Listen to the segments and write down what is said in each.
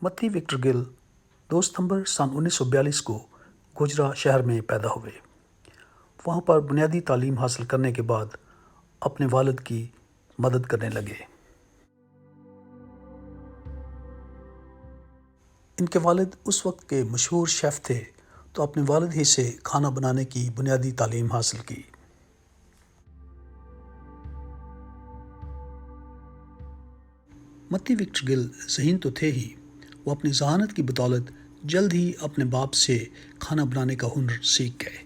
मत्ती विक्टर गिल 2 सितंबर सन 1942 को गुजरा शहर में पैदा हुए। वहाँ पर बुनियादी तालीम हासिल करने के बाद अपने वालिद की मदद करने लगे। इनके वालिद उस वक्त के मशहूर शेफ़ थे, तो अपने वालिद ही से खाना बनाने की बुनियादी तालीम हासिल की। मत्ती विक्टर गिल ज़हीन तो थे ही, वो अपनी ज़हानत की बदौलत जल्द ही अपने बाप से खाना बनाने का हुनर सीख गए।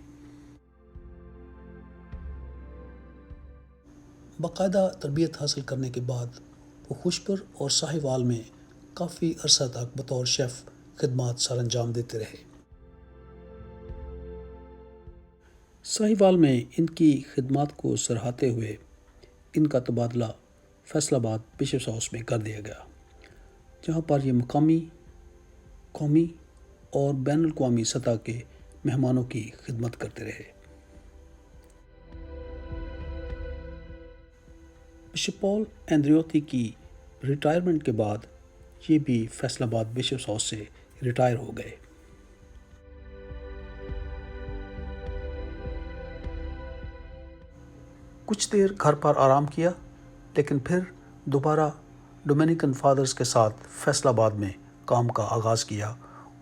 बाकायदा तरबियत हासिल करने के बाद वो खुशपुर और साहिवाल में काफ़ी अरसा तक बतौर शेफ़ खिदमत सरअंजाम देते रहे। साहिवाल में इनकी खिदमत को सराहते हुए इनका तबादला फैसलाबाद बिशप्स हाउस में कर दिया गया, जहाँ पर ये मकामी, कौमी और बैनुल-अक़वामी सतह के मेहमानों की खिदमत करते रहे। बिशप पॉल एंद्रियोती की रिटायरमेंट के बाद ये भी फैसलाबाद बिशप्स हाउस से रिटायर हो गए। कुछ देर घर पर आराम किया, लेकिन फिर दोबारा डोमिनिकन फादर्स के साथ फैसलाबाद में काम का आगाज़ किया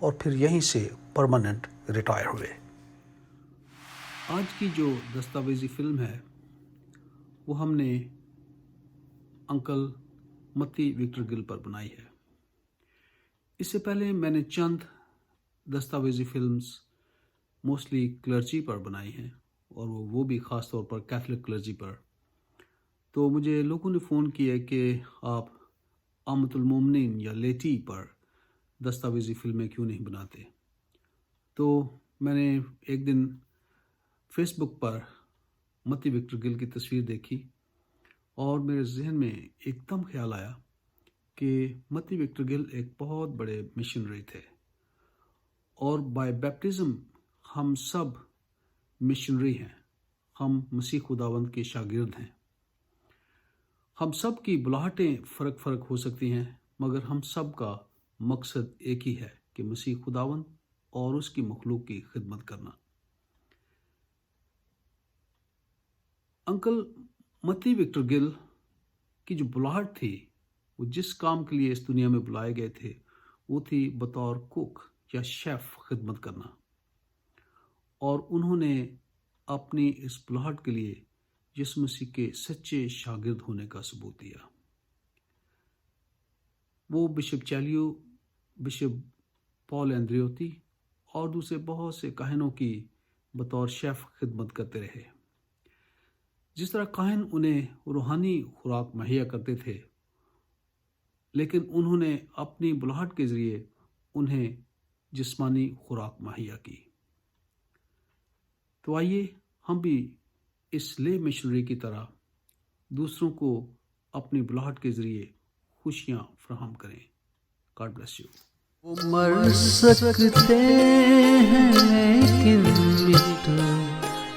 और फिर यहीं से परमानेंट रिटायर हुए। आज की जो दस्तावेज़ी फ़िल्म है वो हमने अंकल मत्ती विक्टर गिल पर बनाई है। इससे पहले मैंने चंद दस्तावेज़ी फ़िल्म्स मोस्टली क्लर्जी पर बनाई हैं, और वो भी ख़ास तौर पर कैथलिक क्लर्जी पर। तो मुझे लोगों ने फ़ोन किया कि आप आमतुल मोमिनीन या लेटी पर दस्तावेज़ी फ़िल्में क्यों नहीं बनाते। तो मैंने एक दिन फेसबुक पर मत्ती विक्टर गिल की तस्वीर देखी और मेरे जहन में एकदम ख्याल आया कि मत्ती विक्टर गिल एक बहुत बड़े मिशनरी थे, और बाय बैप्टिज़म हम सब मिशनरी हैं। हम मसीह खुदावंद के शागिर्द हैं। हम सब की बुलाहटें फ़र्क हो सकती हैं, मगर हम सब का मकसद एक ही है कि मसीह खुदावंद और उसकी मखलूक की खिदमत करना। अंकल मत्ती विक्टर गिल की जो बुलाहट थी, वो जिस काम के लिए इस दुनिया में बुलाए गए थे, वो थी बतौर कुक या शेफ़ खिदमत करना। और उन्होंने अपनी इस बुलाहट के लिए यीशु मसीह के सच्चे शागिर्द होने का सबूत दिया। वो बिशप चैलियो, बिशप पॉल एंद्रियोती और दूसरे बहुत से काहिनों की बतौर शेफ़ खिदमत करते रहे। जिस तरह काहिन उन्हें रूहानी खुराक मुहैया करते थे, लेकिन उन्होंने अपनी बुलाहट के ज़रिए उन्हें जिस्मानी खुराक मुहैया की। तो आइए हम भी इस ले मिशनरी की तरह दूसरों को अपनी बुलाहट के ज़रिए खुशियाँ फराहम करें। God bless you. वो मर सकते हैं लेकिन मिट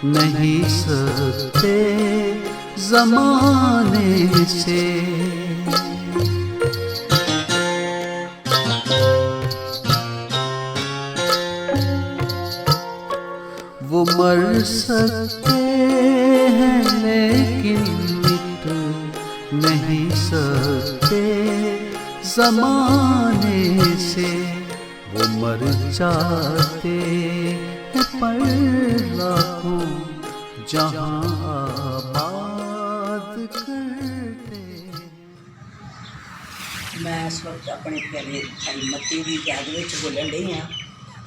नहीं सकते ज़माने से। वो मर सकते हैं लेकिन मिट नहीं सकते ज़माने से। वो मर जाते हैं पर लाखों जहां आबाद करते। मैं इस वक्त अपने प्यारे भाई मत्ती की याद में बोलन रही हाँ।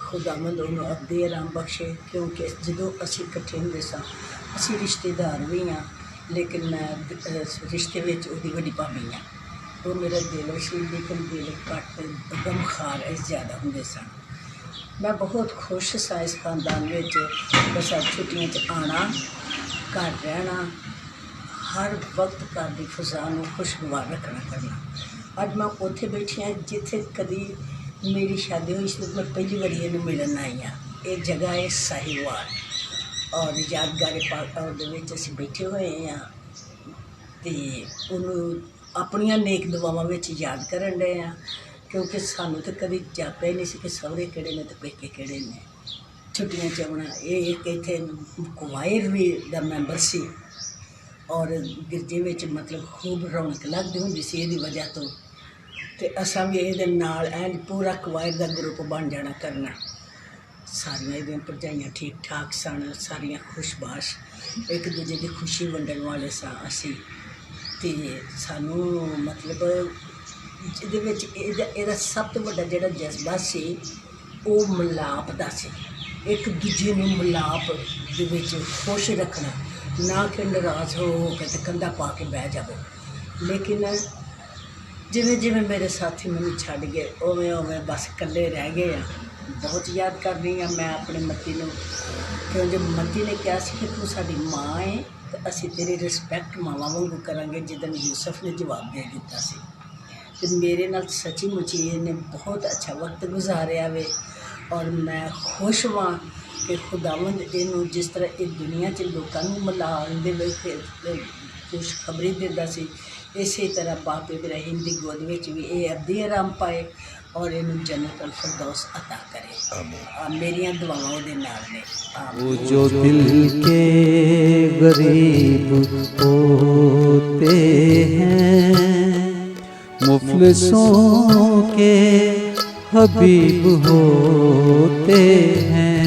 खुदावंद ਉਹਨੂੰ ਅੱਧੇ ਆਰਾਮ ਬਖਸ਼ੇ, क्योंकि ਜਦੋਂ ਅਸੀਂ ਇਕੱਠੇ ਹੁੰਦੇ ਸਾਂ ਅਸੀਂ ਰਿਸ਼ਤੇਦਾਰ ਵੀ ਹਾਂ, ਲੇਕਿਨ ਮੈਂ ਰਿਸ਼ਤੇ ਵਿੱਚ ਉਹਦੀ ਵੱਡੀ ਭਾਬੀ ਹਾਂ। ਉਹ ਮੇਰਾ ਦਿਲ ਸੀ, ਲੇਕਿਨ ਦਿਲ ਘੱਟ ਗਮਖਾਰ ਜ਼ਿਆਦਾ ਹੁੰਦੇ ਸਨ। ਮੈਂ ਬਹੁਤ ਖੁਸ਼ ਸਾਂ ਇਸ ਖਾਨਦਾਨ ਵਿੱਚ, ਬਸ ਛੁੱਟੀਆਂ 'ਚ ਆਉਣਾ, ਘਰ ਰਹਿਣਾ, ਹਰ ਵਕਤ ਘਰ ਦੀ ਫਜ਼ਾ ਨੂੰ ਖੁਸ਼ਗਵਾਰ ਰੱਖਣਾ ਕਰਨਾ। ਅੱਜ ਮੈਂ ਉੱਥੇ ਬੈਠੀ ਹਾਂ ਜਿੱਥੇ ਕਦੀ मेरी शादी हुई थी। मैं पहली बार इन्हें मिलन आई हाँ। ये जगह है साहिवाल और यादगार पार्क असी बैठे हुए हैं तो उन्होंने अपन नेक दुआवां याद करन रहे हैं क्योंकि सानू तो कभी जापा ही नहीं सी कि सहुरे किहड़े ने ते पेके किहड़े ने। छुट्टियां च आउणा, ਇਹ ਇੱਕ ਇੱਥੇ ਕੁਵਾਇਰ ਵੀ ਦਾ ਮੈਂਬਰ ਸੀ ਔਰ ਗਿਰਜੇ ਵਿੱਚ ਮਤਲਬ ਖੂਬ ਰੌਣਕ ਲੱਗਦੀ ਹੁੰਦੀ ਸੀ ਇਹਦੀ ਵਜ੍ਹਾ ਤੋਂ। ਤੇ ਅਸਾਂ ਵੀ ਇਹਦੇ ਨਾਲ ਐਨ ਪੂਰਾ ਕੁਵਾਇਰ ਦਾ ਗਰੁੱਪ ਬਣ ਜਾਣਾ ਕਰਨਾ। ਸਾਰੀਆਂ ਇਹਦੀਆਂ ਭਰਜਾਈਆਂ ਠੀਕ ਠਾਕ ਸਨ, ਸਾਰੀਆਂ ਖੁਸ਼ਬਾਸ਼, ਇੱਕ ਦੂਜੇ ਦੀ ਖੁਸ਼ੀ ਵੰਡਣ ਵਾਲੇ ਸਾਂ ਅਸੀਂ। ਤੇ ਸਾਨੂੰ ਮਤਲਬ ਜਿਹਦੇ ਵਿੱਚ ਇਹਦਾ ਸਭ ਤੋਂ ਵੱਡਾ ਜਿਹੜਾ ਜਜ਼ਬਾ ਸੀ ਉਹ ਮਿਲਾਪ ਦਾ ਸੀ। ਇੱਕ ਦੂਜੇ ਨੂੰ ਮਿਲਾਪ ਦੇ ਵਿੱਚ ਖੁਸ਼ ਰੱਖਣਾ, ਨਾ ਕਿ ਨਾਰਾਜ਼ ਹੋ ਕੇ ਤੇ ਕੰਧਾ ਪਾ ਕੇ ਬਹਿ ਜਾਵੇ। ਲੇਕਿਨ ਜਿਵੇਂ ਜਿਵੇਂ ਮੇਰੇ ਸਾਥੀ ਮੈਨੂੰ ਛੱਡ ਗਏ ਉਵੇਂ ਉਵੇਂ ਬਸ ਇਕੱਲੇ ਰਹਿ ਗਏ ਆ। ਬਹੁਤ ਯਾਦ ਕਰਦੀ ਹਾਂ ਮੈਂ ਆਪਣੀ ਮੱਤੀ ਨੂੰ, ਕਿਉਂਕਿ ਮੱਤੀ ਨੇ ਕਿਹਾ ਸੀ ਕਿ ਤੂੰ ਸਾਡੀ ਮਾਂ ਹੈ ਤੇ ਅਸੀਂ ਤੇਰੀ ਰਿਸਪੈਕਟ ਮਾਵਾਂ ਵਾਂਗੂ ਕਰਾਂਗੇ, ਜਿੱਦਣ ਯੂਸਫ ਨੇ ਜਵਾਬ ਦੇ ਦਿੱਤਾ ਸੀ। ਤੇ ਮੇਰੇ ਨਾਲ ਸੱਚੀ ਮੁੱਚੀ ਇਹਨੇ ਬਹੁਤ ਅੱਛਾ ਵਕਤ ਗੁਜ਼ਾਰਿਆ ਵੇ ਔਰ ਮੈਂ ਖੁਸ਼ ਹਾਂ ਕਿ ਖੁਦਾਵੰਦ ਇਹਨੂੰ ਜਿਸ ਤਰ੍ਹਾਂ ਇਹ ਦੁਨੀਆ 'ਚ ਲੋਕਾਂ ਨੂੰ ਮਿਲਾਉਣ ਦੇ ਵਿੱਚ ਖੁਸ਼ਖਬਰੀ ਦਿੰਦਾ ਸੀ, ਇਸੇ ਤਰ੍ਹਾਂ ਬਾਪ ਇਬਰਾਹੀਮ ਦੀ ਗੋਦ ਵਿੱਚ ਵੀ ਇਹ ਅਬਦੀ ਆਰਾਮ ਪਾਏ ਔਰ ਇਹਨੂੰ ਜੰਨਤ ਅਲ ਫਿਰਦੌਸ ਅਤਾ ਕਰੇ। ਆਮੀਨ। ਮੇਰੀਆਂ ਦੁਆਵਾਂ ਉਹਦੇ ਨਾਲ ਨੇ। वो जो दिल के गरीब होते हैं, मुफलिसों के हबीब होते हैं।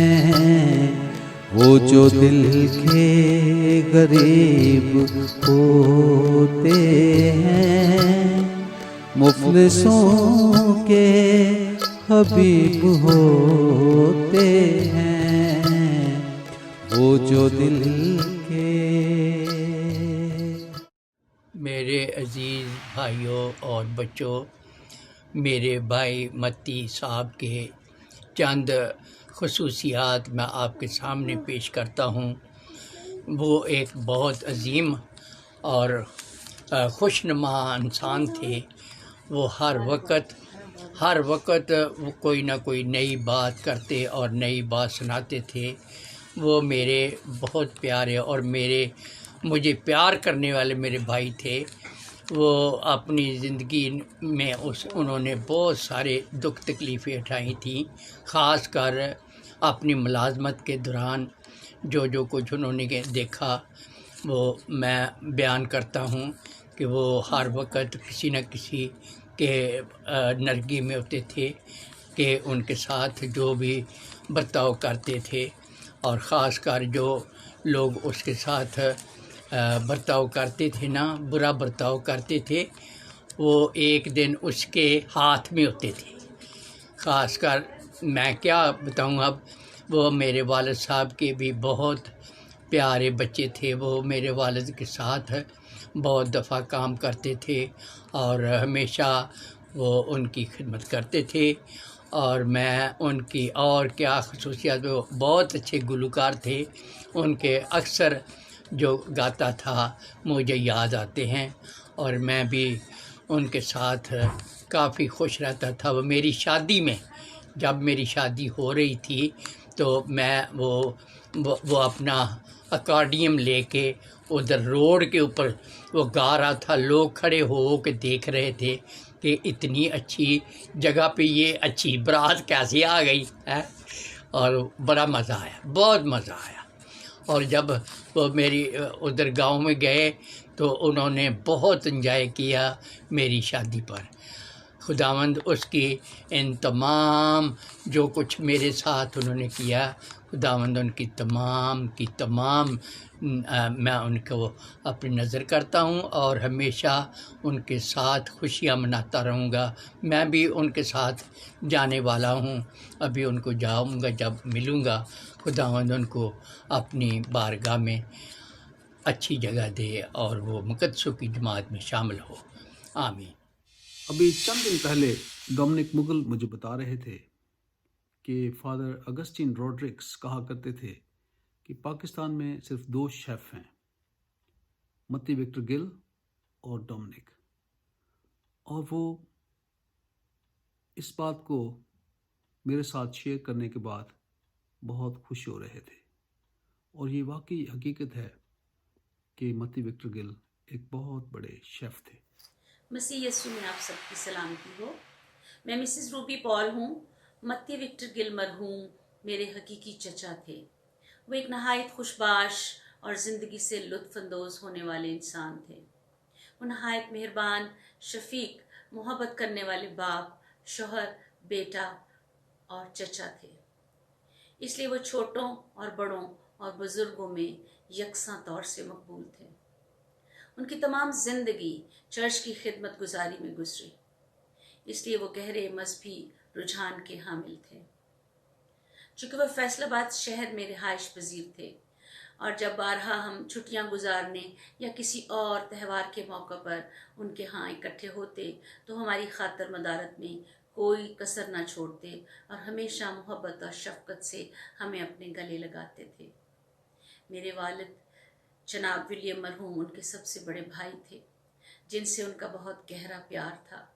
वो जो दिल के गरीब होते हैं, मुफलिसों के हबीब होते हैं। वो जो दिल के। मेरे अज़ीज़ भाइयों और बच्चों, मेरे भाई मत्ती साहब के चंद खसूसियात मैं आपके सामने पेश करता हूँ। वो एक बहुत अजीम और खुशनुमा इंसान थे। वो हर वक्त वो कोई ना कोई नई बात करते और नई बात सुनाते थे। वो मेरे बहुत प्यारे और मुझे प्यार करने वाले मेरे भाई थे। वो अपनी ज़िंदगी में उन्होंने बहुत सारे दुख तकलीफ़ें उठाई थी, ख़ास कर अपनी मुलाजमत के दौरान जो कुछ उन्होंने देखा वो मैं बयान करता हूँ कि वो हर वक्त किसी न किसी के नरगी में होते थे कि उनके साथ जो भी बर्ताव करते थे और ख़ास कर जो लोग उसके साथ बर्ताव करते थे ना, बुरा बर्ताव करते थे, वो एक दिन उसके हाथ में होते थे। ख़ास कर मैं क्या बताऊँ, अब वो मेरे वालिद साहब के भी बहुत प्यारे बच्चे थे। वो मेरे वालिद के साथ बहुत दफ़ा काम करते थे और हमेशा वो उनकी खिदमत करते थे। और मैं उनकी और क्या खसूसियात, वो बहुत अच्छे गुलकार थे। उनके अक्सर जो गाता था मुझे याद आते हैं और मैं भी उनके साथ काफ़ी खुश रहता था। वो मेरी शादी में, जब मेरी शादी हो रही थी तो मैं वो अपना अकॉर्डियम लेके उधर रोड के ऊपर वो गा रहा था। लोग खड़े हो के देख रहे थे कि इतनी अच्छी जगह पे ये अच्छी बारात कैसे आ गई है। और बड़ा मज़ा आया, बहुत मज़ा आया। और जब वो मेरी उधर गांव में गए तो उन्होंने बहुत एंजॉय किया मेरी शादी पर। खुदावंद उसकी इन तमाम जो कुछ मेरे साथ उन्होंने किया, खुदावंद उनकी तमाम की तमाम मैं उनको अपनी नज़र करता हूँ और हमेशा उनके साथ खुशियाँ मनाता रहूँगा। मैं भी उनके साथ जाने वाला हूँ, अभी उनको जाऊँगा, जब मिलूँगा खुदावंद उनको अपनी बारगाह में अच्छी जगह दे और वो मुक़द्दसों की जमात में शामिल हो। आमीन। अभी चंद दिन पहले डोमिनिक मुगल मुझे बता रहे थे कि फादर अगस्टिन रॉड्रिक्स कहा करते थे कि पाकिस्तान में सिर्फ 2 शेफ़ हैं, मत्ती विक्टर गिल और डोमिनिक। और वो इस बात को मेरे साथ शेयर करने के बाद बहुत खुश हो रहे थे। और ये वाकई हकीकत है कि मत्ती विक्टर गिल एक बहुत बड़े शेफ़ थे। मसीह यीशु में आप सबकी सलामती हो। मैं मिसेस रूबी पॉल हूँ। मत्ती विक्टर गिल मरहूम मेरे हकीकी चचा थे। वो एक नहायत खुशबाश और ज़िंदगी से लुत्फ़अंदोज़ होने वाले इंसान थे। वो नहायत मेहरबान, शफीक, मोहब्बत करने वाले बाप, शौहर, बेटा और चचा थे। इसलिए वो छोटों और बड़ों और बुज़ुर्गों में यकसा तौर से मकबूल थे। उनकी तमाम ज़िंदगी चर्च की खिदमत गुजारी में गुजरी, इसलिए वो गहरे मजहबी रुझान के हामिल थे। चूँकि वह फैसलाबाद शहर में रिहाइश पजीर थे और जब बारहा हम छुट्टियां गुजारने या किसी और त्यौहार के मौका पर उनके यहाँ इकट्ठे होते तो हमारी खातर मदारत में कोई कसर ना छोड़ते और हमेशा मोहब्बत और शफकत से हमें अपने गले लगाते थे। मेरे वालिद जनाब विलियम मरहूम उनके सबसे बड़े भाई थे, जिनसे उनका बहुत गहरा प्यार था।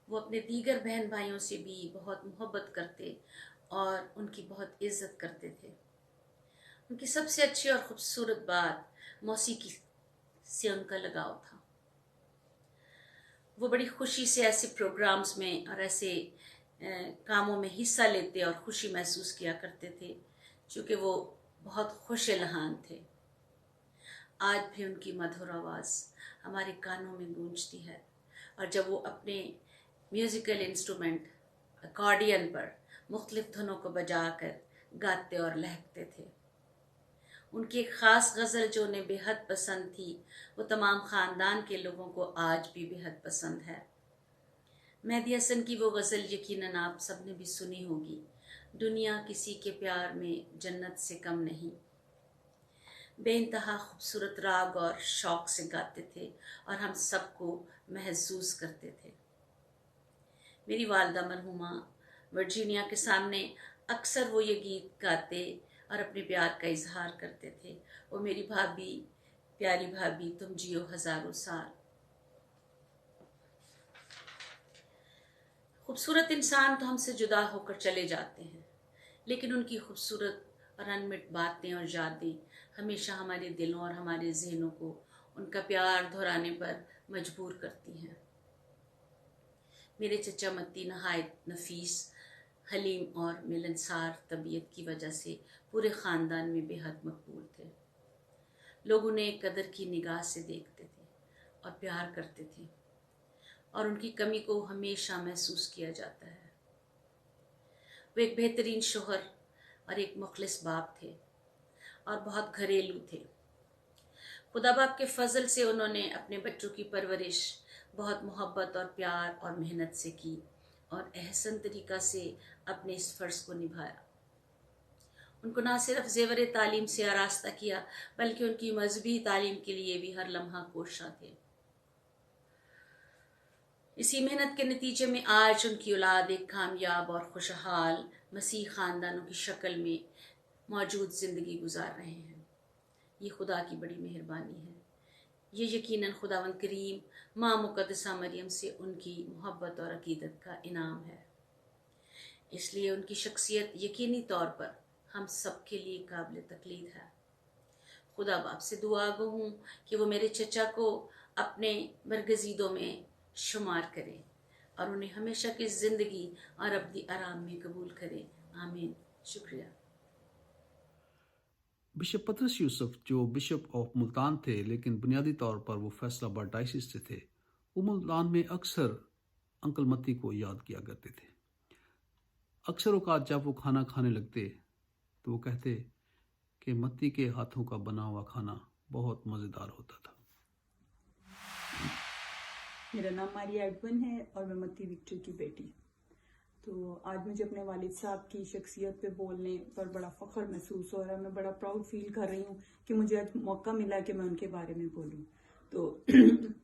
वो अपने दीगर बहन भाइयों से भी बहुत मोहब्बत करते और उनकी बहुत इज़्ज़त करते थे। उनकी सबसे अच्छी और ख़ूबसूरत बात मौसीकी से उनका लगाव था। वो बड़ी खुशी से ऐसे प्रोग्राम्स में और ऐसे कामों में हिस्सा लेते और खुशी महसूस किया करते थे, चूँकि वो बहुत खुश लहान थे। आज भी उनकी मधुर आवाज़ हमारे कानों में गूंजती है और जब वो अपने म्यूज़िकल इंस्ट्रूमेंट अकॉर्डियन पर मुख्तलिफ धुनों को बजाकर गाते और लहकते थे। उनकी एक ख़ास गज़ल जो उन्हें बेहद पसंद थी, वो तमाम ख़ानदान के लोगों को आज भी बेहद पसंद है। मेहदी हसन की वो गज़ल यकीनन आप सब ने भी सुनी होगी, दुनिया किसी के प्यार में जन्नत से कम नहीं। बेइंतहा खूबसूरत राग और शौक़ से गाते थे और हम सबको महसूस करते थे। मेरी वालदा मरहुमा वर्जीनिया के सामने अक्सर वो ये गीत गाते और अपने प्यार का इजहार करते थे। वो मेरी भाभी, प्यारी भाभी, तुम जियो हज़ारों साल। खूबसूरत इंसान तो हमसे जुदा होकर चले जाते हैं, लेकिन उनकी खूबसूरत और अनमिट बातें और यादें हमेशा हमारे दिलों और हमारे ज़हनों को उनका प्यार दोहराने पर मजबूर करती हैं। मेरे चचा मत्ती नहायत नफीस, हलीम और मिलनसार तबीयत की वजह से पूरे ख़ानदान में बेहद मकबूल थे। लोग उन्हें कदर की निगाह से देखते थे और प्यार करते थे और उनकी कमी को हमेशा महसूस किया जाता है। वो एक बेहतरीन शोहर और एक मुखलिस बाप थे और बहुत घरेलू थे। खुदा बाप के फजल से उन्होंने अपने बच्चों की परवरिश बहुत मोहब्बत और प्यार और मेहनत से की और एहसन तरीक़ा से अपने इस फ़र्ज़ को निभाया। उनको ना सिर्फ ज़ेवर तालीम से आरास्ता किया, बल्कि उनकी मजहबी तालीम के लिए भी हर लम्हा कोशा थे। इसी मेहनत के नतीजे में आज उनकी औलाद एक कामयाब और खुशहाल मसीह ख़ानदानों की शक्ल में मौजूद ज़िंदगी गुजार रहे हैं। ये खुदा की बड़ी मेहरबानी है। ये यकीनन खुदावंद करीम माँ मुक़द्दसा मरियम से उनकी मोहब्बत और अक़ीदत का इनाम है। इसलिए उनकी शख्सियत यकीनी तौर पर हम सब के लिए काबिल तक़लीद है। खुदा बाप से दुआ गो हूँ कि वो मेरे चचा को अपने बरगज़ीदों में शुमार करें और उन्हें हमेशा की ज़िंदगी और अब्दी आराम में कबूल करें। आमीन। शुक्रिया। बिशप पतरस यूसुफ, जो बिशप ऑफ मुल्तान थे लेकिन बुनियादी तौर पर वो फैसलाबाद डायसिस से थे, वो मुल्तान में अक्सर अंकल मत्ती को याद किया करते थे। अक्सर औक़ात जब वो खाना खाने लगते तो वो कहते कि मत्ती के हाथों का बना हुआ खाना बहुत मज़ेदार होता था। मेरा नाम मारिया एडवन है और मैं मत्ती विक्टर की बेटी। तो आज मुझे अपने वालिद साहब की शख्सियत पे बोलने पर बड़ा फ़ख्र महसूस हो रहा है। मैं बड़ा प्राउड फील कर रही हूँ कि मुझे आज मौका मिला कि मैं उनके बारे में बोलूँ। तो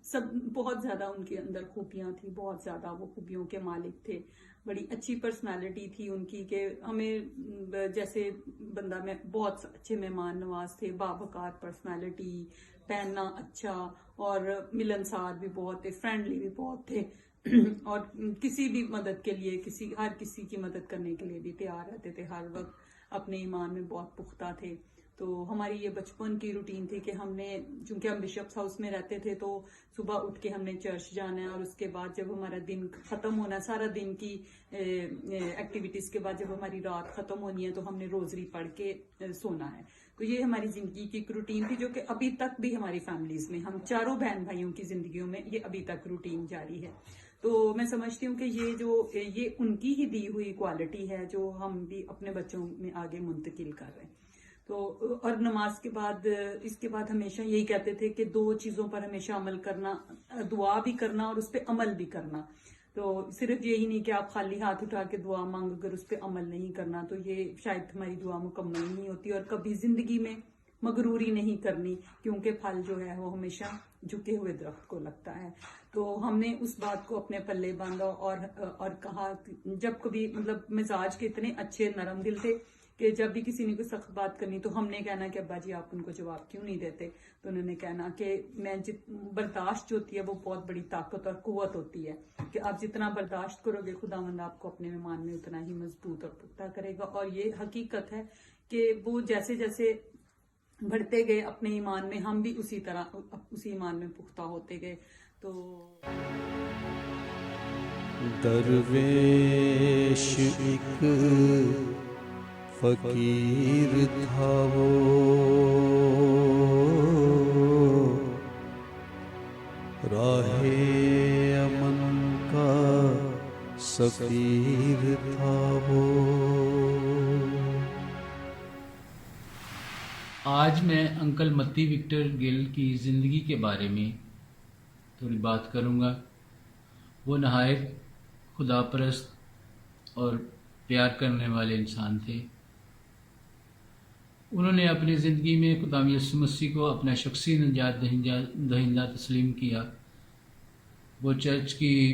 सब बहुत ज़्यादा उनके अंदर खूबियाँ थी, बहुत ज़्यादा वो खूबियों के मालिक थे। बड़ी अच्छी पर्सनालिटी थी उनकी कि हमें जैसे बंदा में बहुत अच्छे मेहमान नवाज थे, बावकार पर्सनालिटी, पहनना अच्छा और मिलनसार भी बहुत थे, फ्रेंडली भी बहुत थे और किसी भी मदद के लिए हर किसी की मदद करने के लिए भी तैयार रहते थे। हर वक्त अपने ईमान में बहुत पुख्ता थे। तो हमारी ये बचपन की रूटीन थी कि हमने, चूंकि हम बिशप्स हाउस में रहते थे, तो सुबह उठ के हमने चर्च जाना है और उसके बाद जब हमारा दिन खत्म होना, सारा दिन की एक्टिविटीज के बाद जब हमारी रात खत्म होनी है तो हमने रोजरी पढ़ के सोना है। तो ये हमारी जिंदगी की एक रूटीन थी जो कि अभी तक भी हमारी फैमिलीज में, हम चारों बहन भाइयों की जिंदगियों में ये अभी तक रूटीन जारी है। तो मैं समझती हूँ कि ये उनकी ही दी हुई क्वालिटी है जो हम भी अपने बच्चों में आगे मुंतकिल कर रहे हैं। तो और नमाज के बाद, इसके बाद हमेशा यही कहते थे कि 2 चीजों पर हमेशा अमल करना, दुआ भी करना और उस पर अमल भी करना। तो सिर्फ यही नहीं कि आप खाली हाथ उठा के दुआ मांग, अगर उस पर अमल नहीं करना तो ये शायद हमारी दुआ मुकम्मल नहीं होती। और कभी जिंदगी में मगरूरी नहीं करनी, क्योंकि फल जो है वो हमेशा झुके हुए दरख्त को लगता है। तो हमने उस बात को अपने पल्ले बांधा और कहा, जब कभी मतलब मिजाज के इतने अच्छे नरम दिल थे कि जब भी किसी ने कोई सख्त बात करनी तो हमने कहना कि अब्बा जी आप उनको जवाब क्यों नहीं देते। तो उन्होंने कहना कि बर्दाश्त जो होती है वो बहुत बड़ी ताकत और कुव्वत होती है, कि आप जितना बर्दाश्त करोगे खुदावंद आपको अपने ईमान में उतना ही मजबूत और पुख्ता करेगा। और ये हकीकत है कि वो जैसे जैसे बढ़ते गए अपने ईमान में, हम भी उसी ईमान में पुख्ता होते गए। तो दरवेश एक फकीर था वो, राहे अमन का सफीर था वो। आज मैं अंकल मत्ती विक्टर गिल की ज़िंदगी के बारे में थोड़ी बात करूँगा। वो नहायत खुदापरस्त और प्यार करने वाले इंसान थे। उन्होंने अपनी ज़िंदगी में खुदा यीशु मसीह को अपना शख्सी निजात दहिंदा तस्लीम किया। वो चर्च की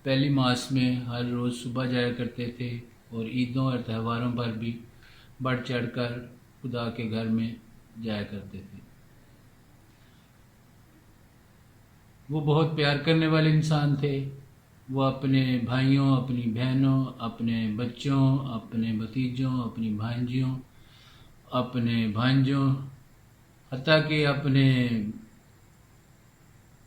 पहली मास में हर रोज़ सुबह जाया करते थे और ईदों और त्योहारों पर भी बढ़ चढ़ कर खुदा के घर में जाया करते थे। वो बहुत प्यार करने वाले इंसान थे। वो अपने भाइयों, अपनी बहनों, अपने बच्चों, अपने भतीजों, अपनी भांजियों, अपने भांजों, हत्ता कि अपने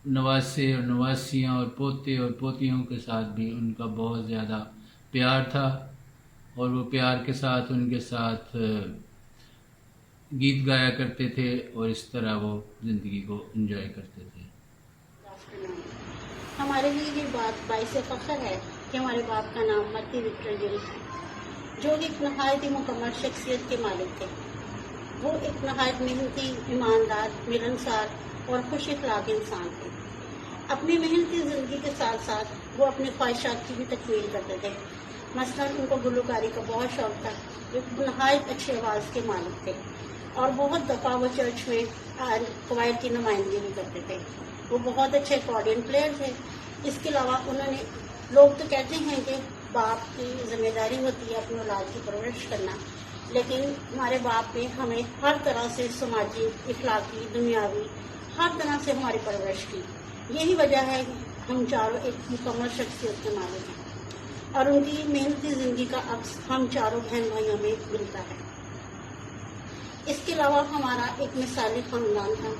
नवासे और नवासियाँ और पोते और पोतियों के साथ भी उनका बहुत ज़्यादा प्यार था। और वो प्यार के साथ उनके साथ गीत गाया करते थे और इस तरह वो ज़िंदगी को एंजॉय करते थे। हमारे लिए ये बात बाइस फ़ख्र है कि हमारे बाप का नाम मत्ती विक्टर गिल है, जो एक नहायत ही मुकम्मल शख्सियत के मालिक थे। वो एक नहायत मेहनती, ईमानदार, मिलनसार और खुश अखलाक इंसान थे। अपनी मेहनती ज़िंदगी के साथ साथ वो अपनी ख्वाहिशात की भी तकमील करते थे। मसलन उनको गुलकारी का बहुत शौक था। एक नहायत अच्छी आवाज़ के मालिक थे और बहुत दफ़ा वो चर्च में कवायद की नुमाइंदगी भी करते थे। वो बहुत अच्छे अकॉर्डियन प्लेयर थे। इसके अलावा उन्होंने, लोग तो कहते हैं कि बाप की जिम्मेदारी होती है अपनी औलाद की परवरिश करना, लेकिन हमारे बाप ने हमें हर तरह से समाजी, इखलाकी, दुनियावी हर तरह से हमारी परवरिश की। यही वजह है कि हम चारों एक मुकम्मल शख्सियत के मालिक हैं और उनकी मेहनती ज़िंदगी का अक्स हम चारों बहन भाइयों में मिलता है। इसके अलावा हमारा एक मिसाली ख़ानदान था।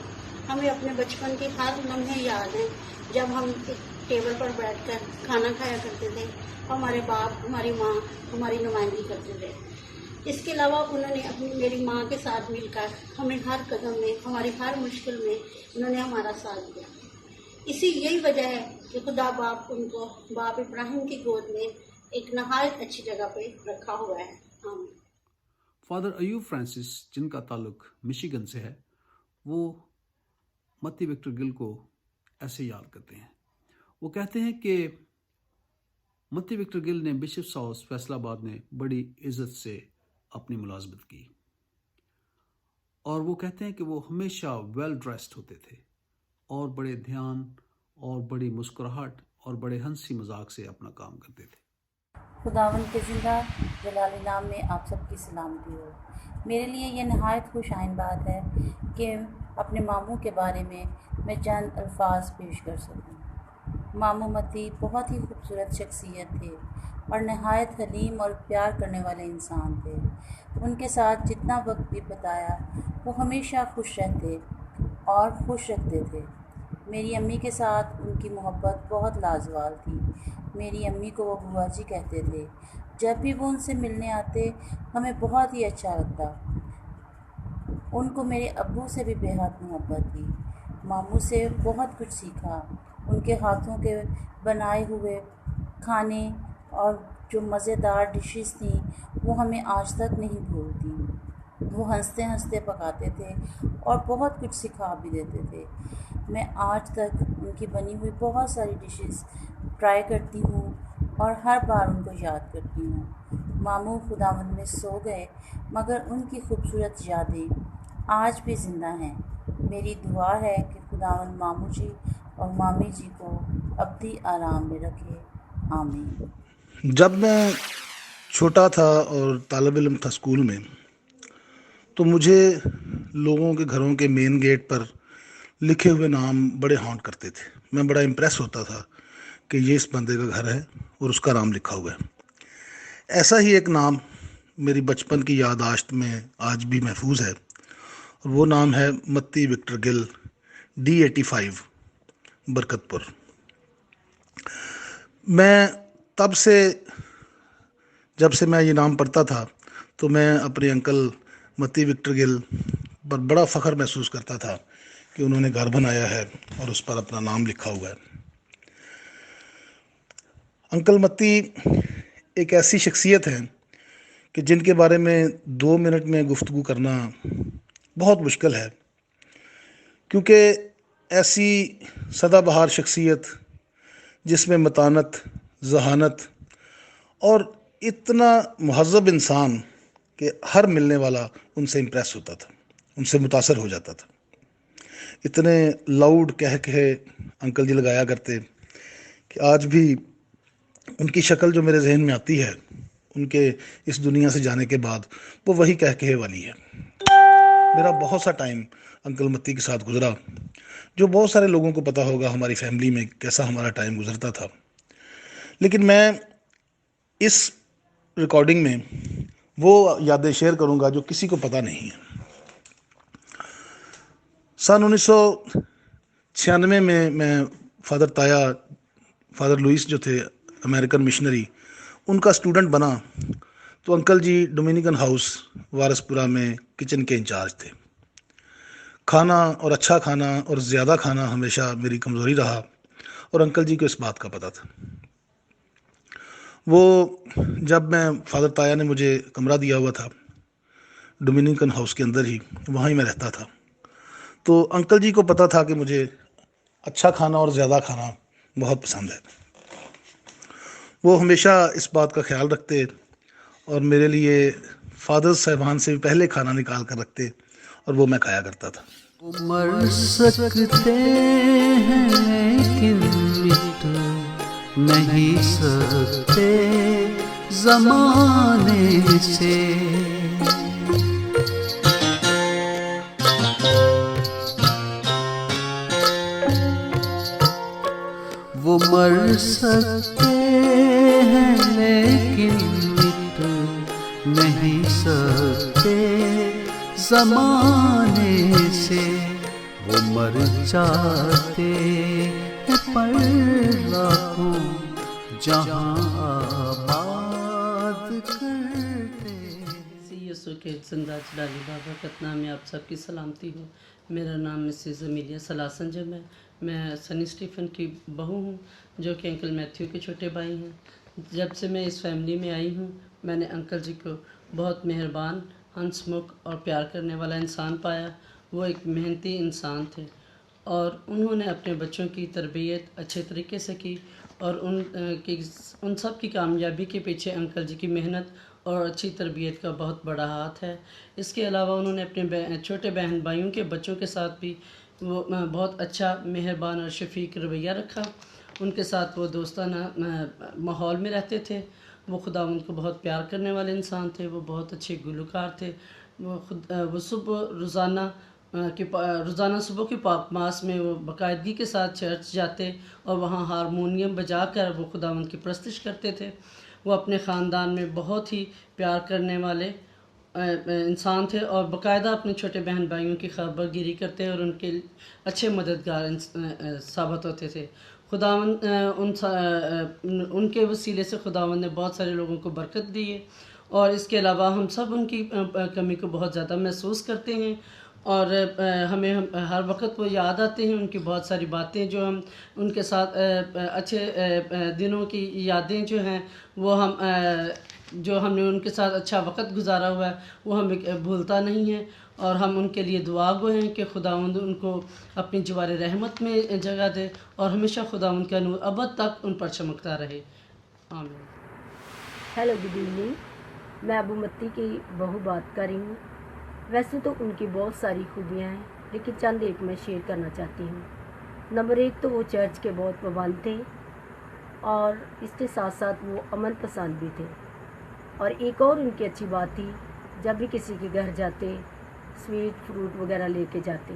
हमें अपने बचपन के हर लम्हे याद हैं जब हम एक टेबल पर बैठकर खाना खाया करते थे। हमारे बाप, हमारी माँ हमारी नुमाइंदगी करते थे। इसके अलावा उन्होंने अपनी मेरी माँ के साथ मिलकर हमें हर कदम में, हमारी हर मुश्किल में उन्होंने हमारा साथ दिया। यही वजह है कि खुदा बाप उनको बाप इब्राहिम की गोद में एक नहायत अच्छी जगह पे रखा हुआ है। आमीन। फादर अयूब फ्रांसिस, जिनका ताल्लुक मिशिगन से है, वो मत्ती विक्टर गिल को ऐसे याद करते हैं। वो कहते हैं कि मत्ती विक्टर गिल ने बिशप्स हाउस फैसलाबाद में बड़ी इज्जत से अपनी मुलाजमत की और वो कहते हैं कि वो हमेशा वेल ड्रेस्ड होते थे और बड़े ध्यान और बड़ी मुस्कुराहट और बड़े हंसी मजाक से अपना काम करते थे। खुदावंद के ज़िंदा जलाली नाम में आप सबकी सलामती हो। मेरे लिए ये नहायत खुश आइन बात है कि अपने मामू के बारे में मैं चंद अल्फाज पेश कर सकूं। मामू मती बहुत ही खूबसूरत शख्सियत थे और नहायत हलीम और प्यार करने वाले इंसान थे। उनके साथ जितना वक्त भी बिताया वो हमेशा खुश रहते और खुश रखते थे। मेरी अम्मी के साथ उनकी मोहब्बत बहुत लाजवाब थी। मेरी अम्मी को वो बुआ जी कहते थे। जब भी वो उनसे मिलने आते हमें बहुत ही अच्छा लगता। उनको मेरे अब्बू से भी बेहद मोहब्बत थी। मामू से बहुत कुछ सीखा। उनके हाथों के बनाए हुए खाने और जो मज़ेदार डिशेस थी वो हमें आज तक नहीं भूलती। वो हंसते हंसते पकाते थे और बहुत कुछ सिखा भी देते थे। मैं आज तक उनकी बनी हुई बहुत सारी डिशेस ट्राई करती हूँ और हर बार उनको याद करती हूँ। मामू खुदावंद में सो गए मगर उनकी खूबसूरत यादें आज भी ज़िंदा हैं। मेरी दुआ है कि खुदावंद मामू जी और मामी जी को अब्दी आराम में रखे। आमीन। जब मैं छोटा था और तालिब इल्म था स्कूल में, तो मुझे लोगों के घरों के मेन गेट पर लिखे हुए नाम बड़े हॉन्ट करते थे। मैं बड़ा इम्प्रेस होता था कि ये इस बंदे का घर है और उसका नाम लिखा हुआ है। ऐसा ही एक नाम मेरी बचपन की याददाश्त में आज भी महफूज है और वो नाम है मत्ती विक्टर गिल, D85, बरकतपुर। मैं तब से, जब से मैं ये नाम पढ़ता था, तो मैं अपने अंकल मत्ती विक्टर गिल पर बड़ा फ़ख्र महसूस करता था कि उन्होंने घर बनाया है और उस पर अपना नाम लिखा हुआ है। अंकल मत्ती एक ऐसी शख्सियत है कि जिनके बारे में 2 मिनट में गुफ्तगू करना बहुत मुश्किल है, क्योंकि ऐसी सदाबहार शख्सियत जिसमें मतानत, जहानत और इतना महज़्ज़ब इंसान कि हर मिलने वाला उनसे इम्प्रेस होता था, उनसे मुतासर हो जाता था। इतने लाउड कह अंकल जी लगाया करते कि आज भी उनकी शक्ल जो मेरे जहन में आती है उनके इस दुनिया से जाने के बाद, वो वही कह वाली है। मेरा बहुत सा टाइम अंकल मत्ती के साथ गुजरा, जो बहुत सारे लोगों को पता होगा हमारी फैमिली में कैसा हमारा टाइम गुजरता था। लेकिन मैं इस रिकॉर्डिंग में वो यादें शेयर करूंगा जो किसी को पता नहीं है। सन 1996 में मैं फादर लुइस जो थे अमेरिकन मिशनरी, उनका स्टूडेंट बना। तो अंकल जी डोमिनिकन हाउस वारसपुरा में किचन के इंचार्ज थे। खाना और अच्छा खाना और ज़्यादा खाना हमेशा मेरी कमज़ोरी रहा और अंकल जी को इस बात का पता था। वो जब मैं फादर ताया ने मुझे कमरा दिया हुआ था डोमिनिकन हाउस के अंदर ही, वहाँ ही मैं रहता था, तो अंकल जी को पता था कि मुझे अच्छा खाना और ज़्यादा खाना बहुत पसंद है। वो हमेशा इस बात का ख्याल रखते और मेरे लिए फादर साहबान से पहले खाना निकाल कर रखते और वो मैं खाया करता था। मर सकते हैं लेकिन मिट नहीं सकते ज़माने से। वो मर सकते हैं लेकिन मिट नहीं सकते ज़माने से। वो मर जाते हैं पर लाखों जहाँ आबाद करते। यीशु के जिंदा जलाली बाबा कतना में आप सबकी सलामती हो। मेरा नाम मिसेस अमीलिया सलासंजम है। मैं सनी स्टीफन की बहू हूँ, जो कि अंकल मैथ्यू के छोटे भाई हैं। जब से मैं इस फैमिली में आई हूँ, मैंने अंकल जी को बहुत मेहरबान, हंसमुख और प्यार करने वाला इंसान पाया। वो एक मेहनती इंसान थे और उन्होंने अपने बच्चों की तरबियत अच्छे तरीके से की और उन सब की कामयाबी के पीछे अंकल जी की मेहनत और अच्छी तरबियत का बहुत बड़ा हाथ है। इसके अलावा उन्होंने अपने छोटे बहन भाइयों के बच्चों के साथ भी वो बहुत अच्छा, मेहरबान और शफीक रवैया रखा। उनके साथ वो दोस्ताना माहौल में रहते थे। वो खुदा उनको बहुत प्यार करने वाले इंसान थे। वो बहुत अच्छे गुलकार थे। वो सुबह रोज़ाना रोज़ाना सुबह के पाक मास में वो बाकायदगी के साथ चर्च जाते और वहाँ हारमोनियम बजा कर वो खुदावंद की परस्तिश करते थे। वो अपने ख़ानदान में बहुत ही प्यार करने वाले इंसान थे और बाकायदा अपने छोटे बहन भाइयों की खबरगिरी करते और उनके अच्छे मददगार साबित होते थे। खुदावंद उनके वसीले से खुदावंद ने बहुत सारे लोगों को बरकत दी है और इसके अलावा हम सब उनकी कमी को बहुत ज़्यादा महसूस करते हैं और हमें हर वक्त वो याद आते हैं उनकी बहुत सारी बातें जो हम उनके साथ अच्छे दिनों की यादें जो हैं वो हम जो हमने उनके साथ अच्छा वक्त गुजारा हुआ है वो हमें भूलता नहीं है और हम उनके लिए दुआ गो हैं कि खुदावंद उनको अपनी जवार रहमत में जगह दे और हमेशा खुदावंद का नूर अबद तक उन पर चमकता रहे। आमीन। Hello, good evening. मैं अबू मत्ती की बहू बात कर रही हूँ। वैसे तो उनकी बहुत सारी खूबियाँ हैं, लेकिन चंद एक मैं शेयर करना चाहती हूँ। नंबर 1 तो वो चर्च के बहुत पाबंद थे और इसके साथ साथ वो अमन पसंद भी थे। और एक और उनकी अच्छी बात थी, जब भी किसी के घर जाते स्वीट फ्रूट वगैरह लेके जाते।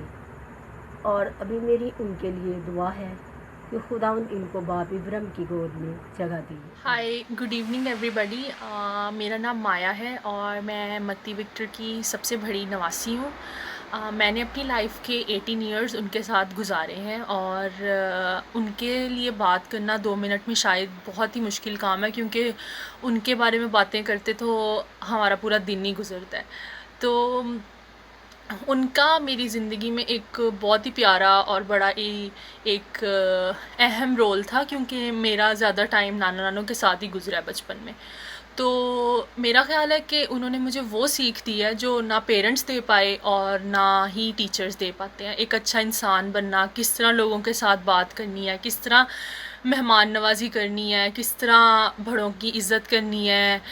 और अभी मेरी उनके लिए दुआ है कि खुदावंद इनको बाप इब्राहिम की गोद में जगह दी। हाय, गुड इवनिंग एवरीबॉडी। मेरा नाम माया है और मैं मत्ती विक्टर की सबसे बड़ी नवासी हूँ। मैंने अपनी लाइफ के 18 इयर्स उनके साथ गुजारे हैं और उनके लिए बात करना 2 मिनट में शायद बहुत ही मुश्किल काम है, क्योंकि उनके बारे में बातें करते तो हमारा पूरा दिन ही गुजरता है। तो उनका मेरी ज़िंदगी में एक बहुत ही प्यारा और बड़ा ही एक अहम रोल था, क्योंकि मेरा ज़्यादा टाइम नाना नानों के साथ ही गुजरा है बचपन में। तो मेरा ख़्याल है कि उन्होंने मुझे वो सीख दी है जो ना पेरेंट्स दे पाए और ना ही टीचर्स दे पाते हैं। एक अच्छा इंसान बनना, किस तरह लोगों के साथ बात करनी है, किस तरह मेहमान नवाजी करनी है, किस तरह बड़ों की इज़्ज़त करनी है,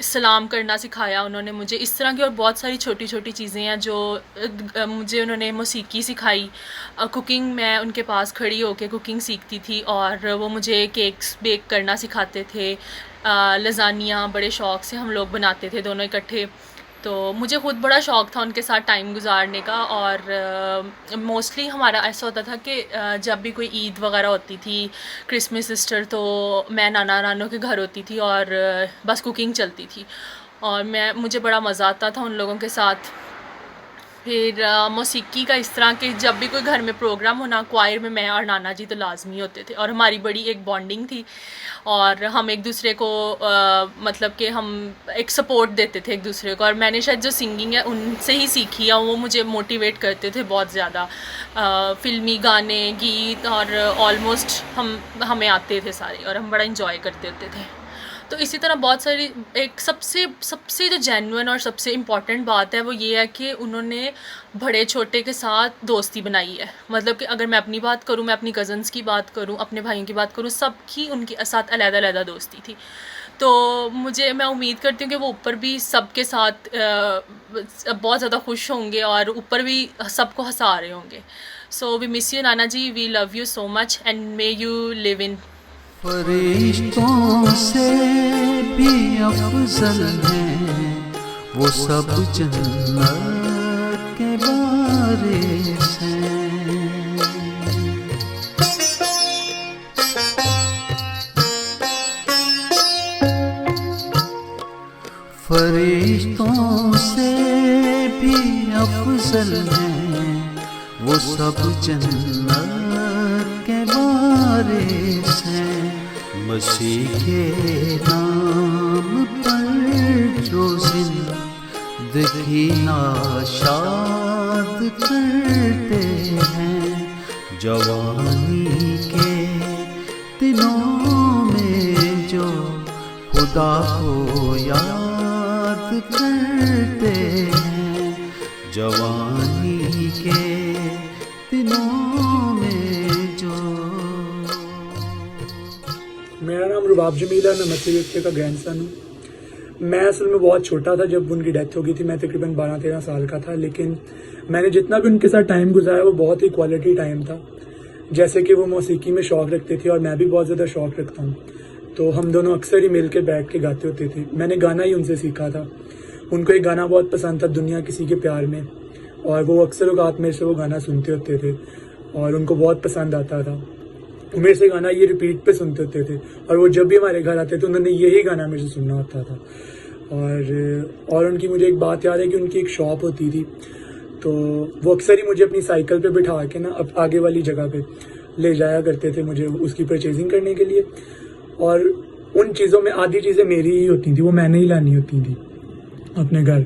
सलाम करना सिखाया उन्होंने मुझे। इस तरह की और बहुत सारी छोटी छोटी चीज़ें हैं जो मुझे उन्होंने मौसीकी सिखाई। कुकिंग, मैं उनके पास खड़ी होकर कुकिंग सीखती थी और वो मुझे केक्स बेक करना सिखाते थे। लज़ानिया बड़े शौक़ से हम लोग बनाते थे दोनों इकट्ठे। तो मुझे ख़ुद बड़ा शौक़ था उनके साथ टाइम गुजारने का। और मोस्टली हमारा ऐसा होता था कि जब भी कोई ईद वगैरह होती थी, क्रिसमस ईस्टर, तो मैं नाना नानों के घर होती थी और बस कुकिंग चलती थी और मुझे बड़ा मज़ा आता था उन लोगों के साथ। फिर मौसीकी का इस तरह कि जब भी कोई घर में प्रोग्राम होना, क्वायर में मैं और नाना जी तो लाजमी होते थे और हमारी बड़ी एक बॉन्डिंग थी और हम एक दूसरे को मतलब कि हम एक सपोर्ट देते थे एक दूसरे को। और मैंने शायद जो सिंगिंग है उनसे ही सीखी है, वो मुझे मोटिवेट करते थे बहुत ज़्यादा। फ़िल्मी गाने, गीत और ऑलमोस्ट हमें आते थे सारे और हम बड़ा इंजॉय करते होते थे। तो इसी तरह बहुत सारी, एक सबसे जो जेन्युइन और सबसे इम्पॉर्टेंट बात है वो ये है कि उन्होंने बड़े छोटे के साथ दोस्ती बनाई है। मतलब कि अगर मैं अपनी बात करूँ, मैं अपनी कज़न्स की बात करूँ, अपने भाइयों की बात करूँ, सबकी उनके साथ अलग-अलग दोस्ती थी। तो मैं उम्मीद करती हूँ कि वो ऊपर भी सबके साथ बहुत ज़्यादा खुश होंगे और ऊपर भी सबको हंसा रहे होंगे। सो वी मिस यू नाना जी, we love you so much and may you live in. फरिश्तों से भी अफजल हैं वो सब जन्नत के वारिस हैं। फरिश्तों से भी अफजल हैं वो सब जन्नत के वारिस हैं। मसीह के नाम पर जो जिंदगी नाशाद करते हैं, जवानी के दिनों में जो खुदा को याद करते हैं, जवानी के दिनों में जो। मेरा नाम रुबाब जमील है, मैं मत्ती विक्टर का ग्रैंडसन हूँ। मैं असल में बहुत छोटा था जब उनकी डेथ हो गई थी। मैं तकरीबन 12-13 साल का था, लेकिन मैंने जितना भी उनके साथ टाइम गुजारा वो बहुत ही क्वालिटी टाइम था। जैसे कि वो मौसीकी में शौक़ रखते थे और मैं भी बहुत ज़्यादा शौक़ रखता हूँ, तो हम दोनों अक्सर ही मिल के बैठ के गाते होते थे। मैंने गाना ही उनसे सीखा था। उनको एक गाना बहुत पसंद था, दुनिया किसी के प्यार में। और वो अक्सर औकात मेरे से वो गाना सुनते होते थे और उनको बहुत पसंद आता था। वो मेरे से गाना ये रिपीट पे सुनते होते थे और वो जब भी हमारे घर आते थे उन्होंने यही गाना मेरे से सुनना होता था। और उनकी मुझे एक बात याद है कि उनकी एक शॉप होती थी, तो वो अक्सर ही मुझे अपनी साइकिल पे बिठा के ना अब आगे वाली जगह पे ले जाया करते थे मुझे उसकी परचेजिंग करने के लिए। और उन चीज़ों में आधी चीज़ें मेरी ही होती थी, वो मैंने ही लानी होती थी अपने घर,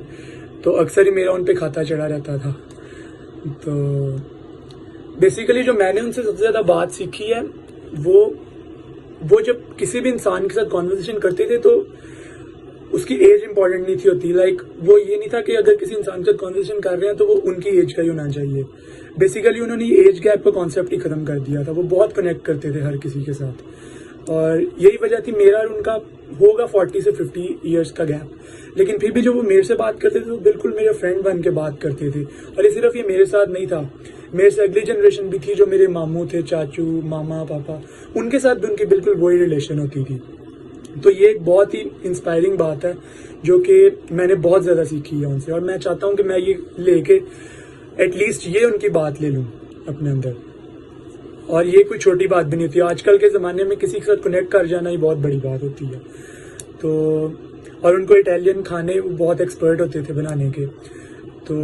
तो अक्सर ही मेरा उन पे खाता चढ़ा रहता था। तो बेसिकली जो मैंने उनसे सबसे ज़्यादा बात सीखी है वो जब किसी भी इंसान के साथ कॉन्वर्सेशन करते थे तो उसकी एज इंपॉर्टेंट नहीं थी होती। लाइक वो ये नहीं था कि अगर किसी इंसान के साथ कॉन्वर्सेशन कर रहे हैं तो वो उनकी एज का ही होना चाहिए। बेसिकली उन्होंने एज गैप का कॉन्सेप्ट ही खत्म कर दिया था। वो बहुत कनेक्ट करते थे हर किसी के साथ और यही वजह थी। मेरा और उनका होगा 40 से 50 ईयर्स का गैप, लेकिन फिर भी जो वो मेरे से बात करते थे तो बिल्कुल मेरे फ्रेंड बन के बात करते थे। और ये सिर्फ ये मेरे साथ नहीं था, मेरे से अगली जनरेशन भी थी जो मेरे मामू थे, चाचू, मामा, पापा, उनके साथ भी उनकी बिल्कुल वही रिलेशन होती थी। तो ये एक बहुत ही इंस्पायरिंग बात है जो कि मैंने बहुत ज़्यादा सीखी है उनसे और मैं चाहता हूँ कि मैं ये लेके एटलीस्ट ये उनकी बात ले लूँ अपने अंदर। और ये कोई छोटी बात भी नहीं होती, आजकल के ज़माने में किसी के साथ कनेक्ट कर जाना ही बहुत बड़ी बात होती है। तो और उनको इटालियन खाने बहुत एक्सपर्ट होते थे बनाने के, तो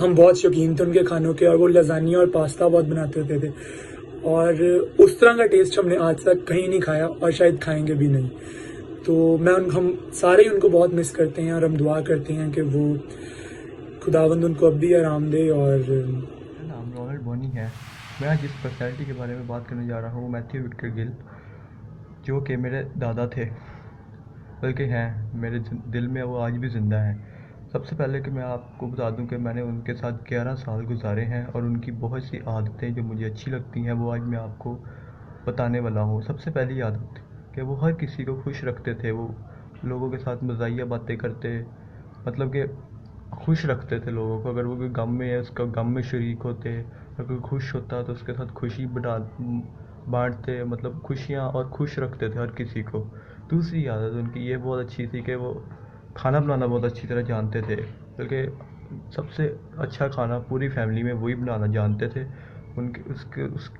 हम बहुत शौकीन थे उनके खानों के और वो लजानिया और पास्ता बहुत बनाते होते थे और उस तरह का टेस्ट हमने आज तक कहीं नहीं खाया और शायद खाएंगे भी नहीं। तो हम सारे ही उनको बहुत मिस करते हैं और हम दुआ करते हैं कि वो खुदावंद उनको अब भी आराम दे। और मेरा नाम रॉनल्ड बोनी है। मैं आज जिस पर्सनैलिटी के बारे में बात करने जा रहा हूँ मैथ्यू विक्टर गिल, जो कि मेरे दादा थे, बल्कि हैं मेरे दिल में, वो आज भी ज़िंदा हैं। सबसे पहले कि मैं आपको बता दूं कि मैंने उनके साथ 11 साल गुजारे हैं और उनकी बहुत सी आदतें जो मुझे अच्छी लगती हैं वो आज मैं आपको बताने वाला हूँ। सबसे पहली आदत कि वो हर किसी को खुश रखते थे। वो लोगों के साथ मज़ाहिया बातें करते, मतलब कि खुश रखते थे लोगों को। अगर वो कोई गम में है उसका गम में शरीक होते, अगर कोई खुश होता तो उसके साथ खुशी बांटते, मतलब खुशियाँ और खुश रखते थे हर किसी को। दूसरी आदत उनकी ये बहुत अच्छी थी कि वो खाना बनाना बहुत अच्छी तरह जानते थे, बल्कि सबसे अच्छा खाना पूरी फैमिली में वही बनाना जानते थे। उनके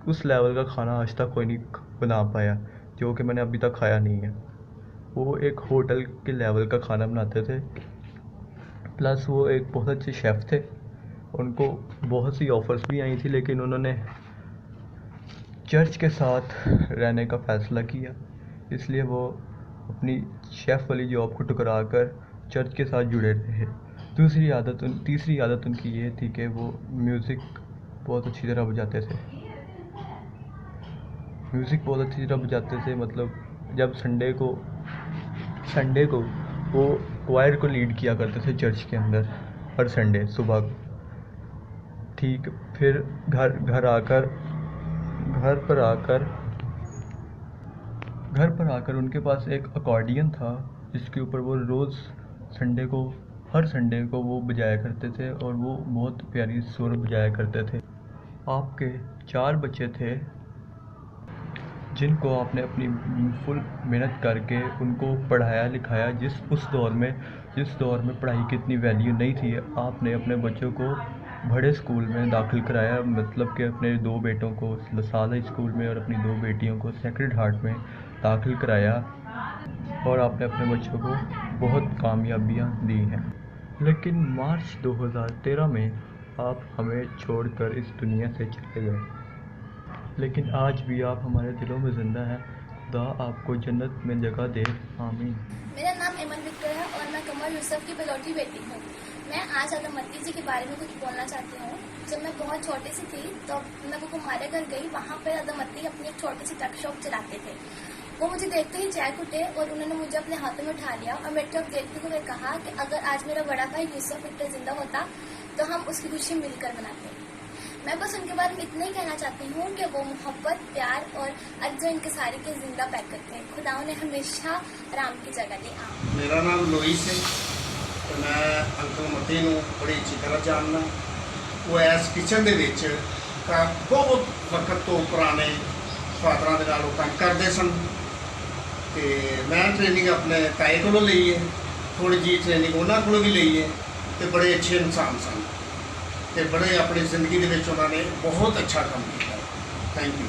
उस लेवल का खाना आज तक कोई नहीं बना पाया जो कि मैंने अभी तक खाया नहीं है। वो एक होटल के लेवल का खाना बनाते थे, प्लस वो एक बहुत अच्छे शेफ़ थे। उनको बहुत सी ऑफ़र्स भी आई थी, लेकिन उन्होंने चर्च के साथ रहने का फ़ैसला किया, इसलिए वो अपनी शेफ़ वाली जॉब को ठुकरा कर चर्च के साथ जुड़े रहे। तीसरी आदत उनकी ये थी कि वो म्यूज़िक बहुत अच्छी तरह बजाते थे। मतलब जब संडे को वो क्वायर को लीड किया करते थे चर्च के अंदर हर संडे सुबह को। ठीक, फिर घर पर आकर उनके पास एक अकॉर्डियन था जिसके ऊपर वो रोज़ हर संडे को वो बजाया करते थे और वो बहुत प्यारी सुर बजाया करते थे। आपके 4 बच्चे थे जिनको आपने अपनी फुल मेहनत करके उनको पढ़ाया लिखाया। उस दौर में पढ़ाई की इतनी वैल्यू नहीं थी, आपने अपने बच्चों को बड़े स्कूल में दाखिल कराया, मतलब कि अपने 2 बेटों को लसाल हाई स्कूल में और अपनी 2 बेटियों को सेक्रेड हार्ट में दाखिल कराया और आपने अपने बच्चों को बहुत कामयाबियाँ दी हैं। लेकिन मार्च 2013 में आप हमें छोड़कर इस दुनिया से चले गए, लेकिन आज भी आप हमारे दिलों में ज़िंदा हैं। खुदा आपको जन्नत में जगह दे, आमीन। मेरा नाम एमन विक्टर है और मैं कमर यूसुफ की बिलौटी बेटी हूँ। मैं आज अदमती जी के बारे में कुछ बोलना चाहती हूँ। जब मैं बहुत छोटी सी थी तो मैं वो कुमारे घर गई, वहाँ पर अदमती अपनी एक छोटी सी टक शॉप चलाते थे। वो मुझे देखते ही चैक उठे और उन्होंने मुझे अपने हाथों में उठा लिया और मेरे तरफ देखते हुए कहा कि अगर आज मेरा बड़ा भाई यूसुफ विक्टर जिंदा होता तो हम उसकी खुशी मिलकर मनाते। मैं बस उनके बारे में इतना ही कहना चाहती हूँ कि वो मोहब्बत, प्यार और अज्जा इनकसारी के जिंदा पैकेट थे। खुदा उन्हें हमेशा आराम की जगह दी। मेरा नाम लोइस है तो मैं अंकल मती नूं बड़ी अच्छी तरह जानना। वो इस किचन दे विच बहुत वक्त तो पुराने फादरां दे नाल काम करदे सन ते मैं ट्रेनिंग अपने ताए कोलों लई है, थोड़ी जी ट्रेनिंग उन्हां कोलों भी लई है ते बड़े अच्छे इंसान सन। ਤੇ ਬੜੇ ਆਪਣੀ ਜ਼ਿੰਦਗੀ ਦੇ ਵਿੱਚ ਉਹਨਾਂ ਨੇ ਬਹੁਤ ਅੱਛਾ ਕੰਮ ਕੀਤਾ। Thank you.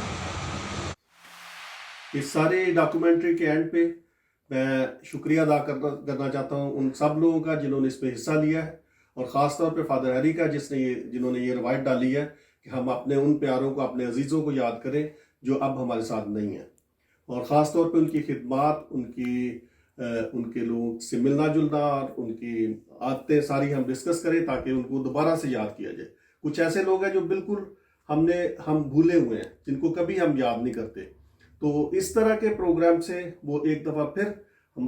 इस सारे डॉक्यूमेंट्री के एंड पे मैं शुक्रिया अदा करना चाहता हूँ उन सब लोगों का जिन्होंने इस पे हिस्सा लिया है, और ख़ास तौर पे फादर हैरी का जिन्होंने ये रवायत डाली है कि हम अपने उन प्यारों को, अपने अजीज़ों को याद करें जो अब हमारे साथ नहीं हैं, और ख़ास तौर पे उनकी खिदमात, उनके लोगों से मिलना जुलना और उनकी आदतें सारी हम डिस्कस करें ताकि उनको दोबारा से याद किया जाए। कुछ ऐसे लोग हैं जो बिल्कुल हम भूले हुए हैं, जिनको कभी हम याद नहीं करते। तो इस तरह के प्रोग्राम से वो एक दफ़ा फिर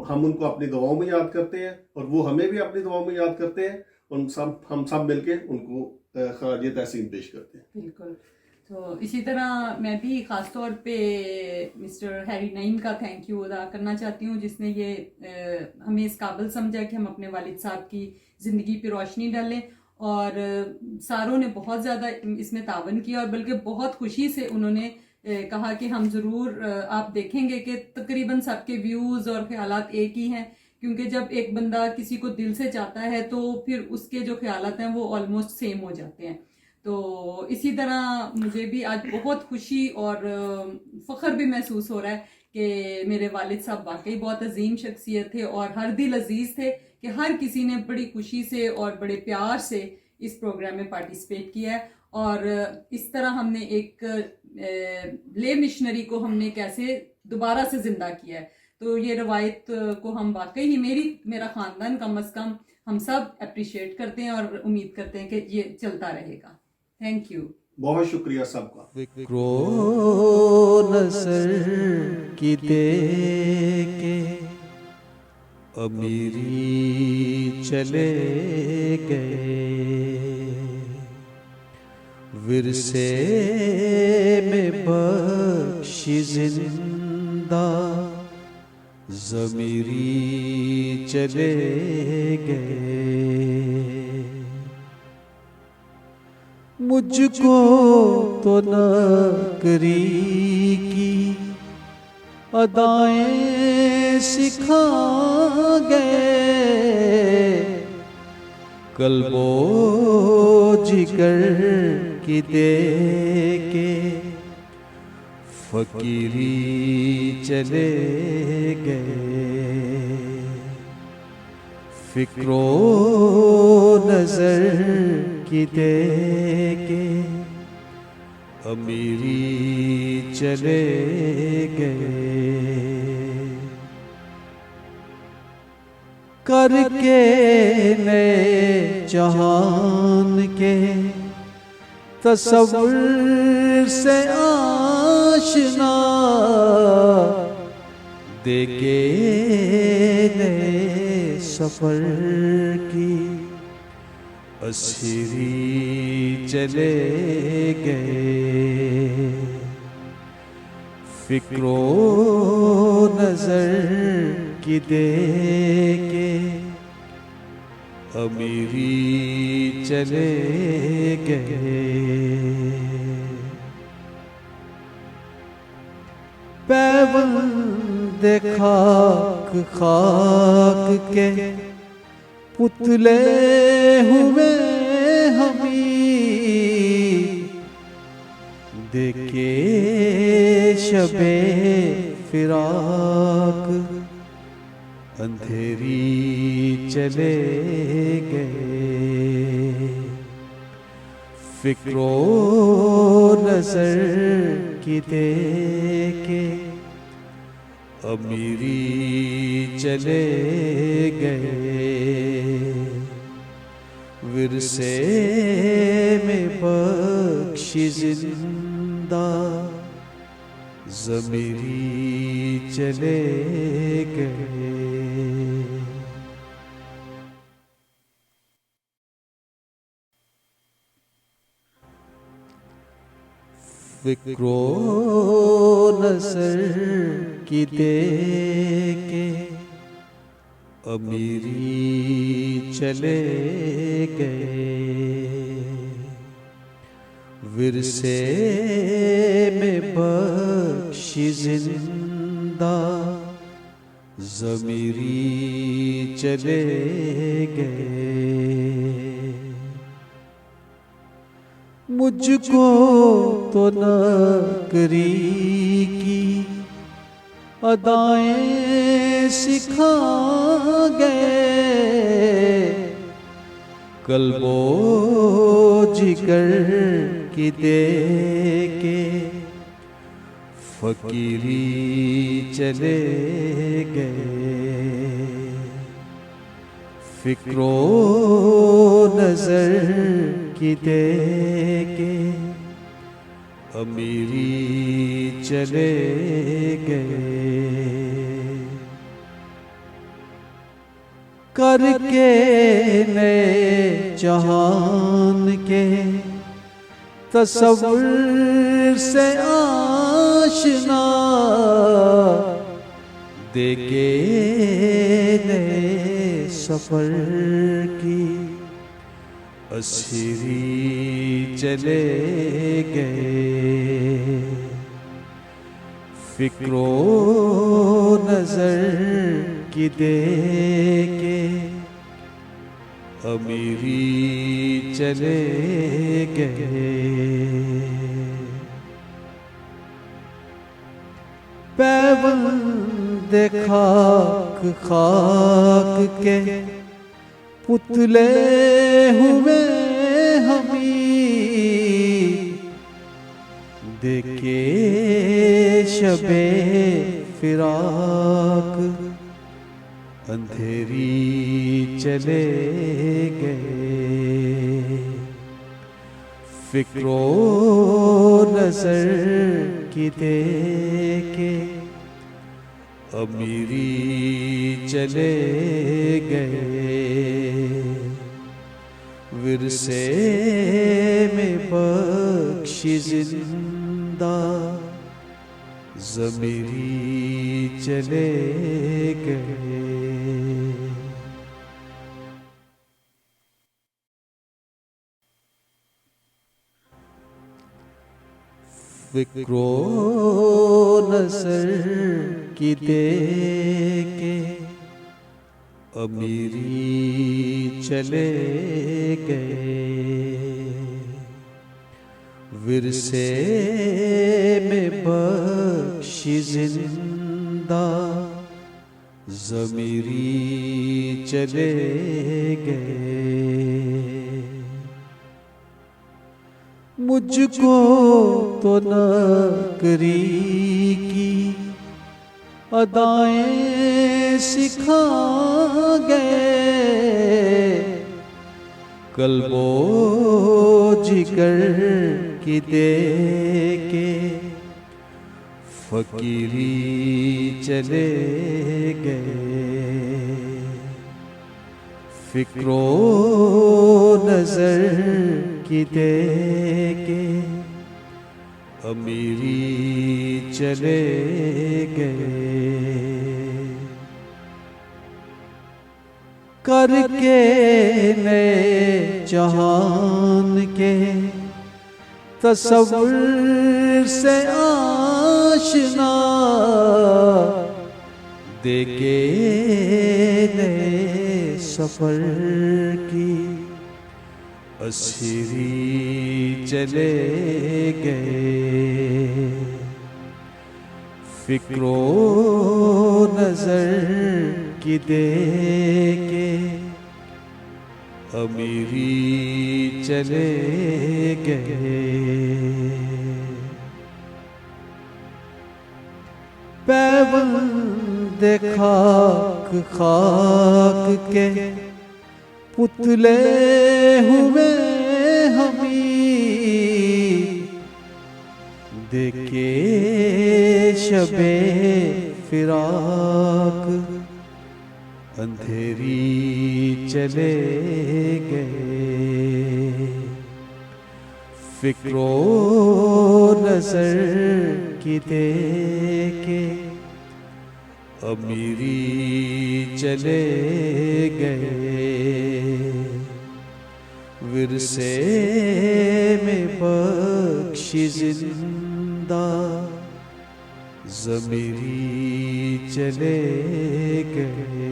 हम उनको अपनी दुआओं में याद करते हैं और वो हमें भी अपनी दुआओं में याद करते हैं, और हम सब मिलके उनको खराज तहसीन पेश करते हैं। बिल्कुल। तो इसी तरह मैं भी ख़ास तौर पे मिस्टर हैरी नईम का थैंक यू अदा करना चाहती हूँ, जिसने ये हमें इस काबिल समझा कि हम अपने वालिद साहब की ज़िंदगी पे रोशनी डालें, और सारों ने बहुत ज़्यादा इसमें तावन किया, और बल्कि बहुत खुशी से उन्होंने कहा कि हम ज़रूर, आप देखेंगे कि तकरीबन सबके व्यूज़ और ख्यालात एक ही हैं, क्योंकि जब एक बंदा किसी को दिल से चाहता है तो फिर उसके जो ख्यालात हैं वो ऑलमोस्ट सेम हो जाते हैं। तो इसी तरह मुझे भी आज बहुत खुशी और फ़ख्र भी महसूस हो रहा है कि मेरे वालिद साहब वाकई बहुत अजीम शख्सियत थे और हर दिल अजीज़ थे कि हर किसी ने बड़ी खुशी से और बड़े प्यार से इस प्रोग्राम में पार्टिसिपेट किया है। और इस तरह हमने एक ले मिशनरी को हमने कैसे दोबारा से ज़िंदा किया है। तो ये रवायत को हम वाकई ही मेरा ख़ानदान कम अज़ कम हम सब अप्रिशिएट करते हैं और उम्मीद करते हैं कि ये चलता रहेगा। थैंक यू, बहुत शुक्रिया सबका। नज़र की देके अमीरी चले गए, विरसे में बख्शी जिंदा ज़मीरी चले गए। मुझको तो नकरी की अदाएं सिखा गए, कल्बो जिगर की दे के फकीरी चले गए। फिक्रो नजर की दे के अमीरी चले गए। करके नए जहान के तस्वुर से आशना, देके नए सफर की असीरी चले गए। फिक्रो नजर की दे के अमीरी चले गए। पैबंद खाक खाक के पुतले हुए हमी, देखे शबे फिराक अंधेरी चले गए। फिक्रो नजर की दे के अमीरी चले गए। विरसे में बख्शी जिंदा ज़मीरी चले गए। फिक्रो नज़र की दे के अमीरी चले गए। विरसे में बख्शी जिंदा ज़मीरी चले गए। मुझको तो नकरी की अदाएं सिखा गए, कल्बो जिगर की दे के फकीरी चले गए। फिक्रो नजर की दे के अमीरी चले गए। करके नए जहान के तसव्वुर से आशना, देके नए सफर की असीरी चले गए। फिक्रो नजर की दे के अमीरी चले गए। पैबंद खाक खाक के पुतले हुए हमी, देखे शबे फिराक अंधेरी चले गए। फिक्रो नजर की दे के अमीरी चले गए। विरसे में बख्शी जिंदा ज़मीरी चले गए। फिक्रो नज़र की दे के अमीरी चले गए। विरसे में बख्शी जिंदा ज़मीरी चले गए। मुझको तो नकरी की अदाएं सिखा गए, कल्बो जिगर की दे के फकीरी चले गए। फिक्रो नजर की दे के अमीरी चले गए। करके नए जहान के तसव्वुर से आशना, देके नए सफर की असीरी चले गए। फिक्रो नजर की दे के अमीरी चले गए। पैबंद खाक खाक के पुतले हुए हमी, देखे शबे फिराक अंधेरी चले गए। फिक्रो नजर की दे के अमीरी चले गए। विरसे में बख्शी जिंदा ज़मीरी चले गए।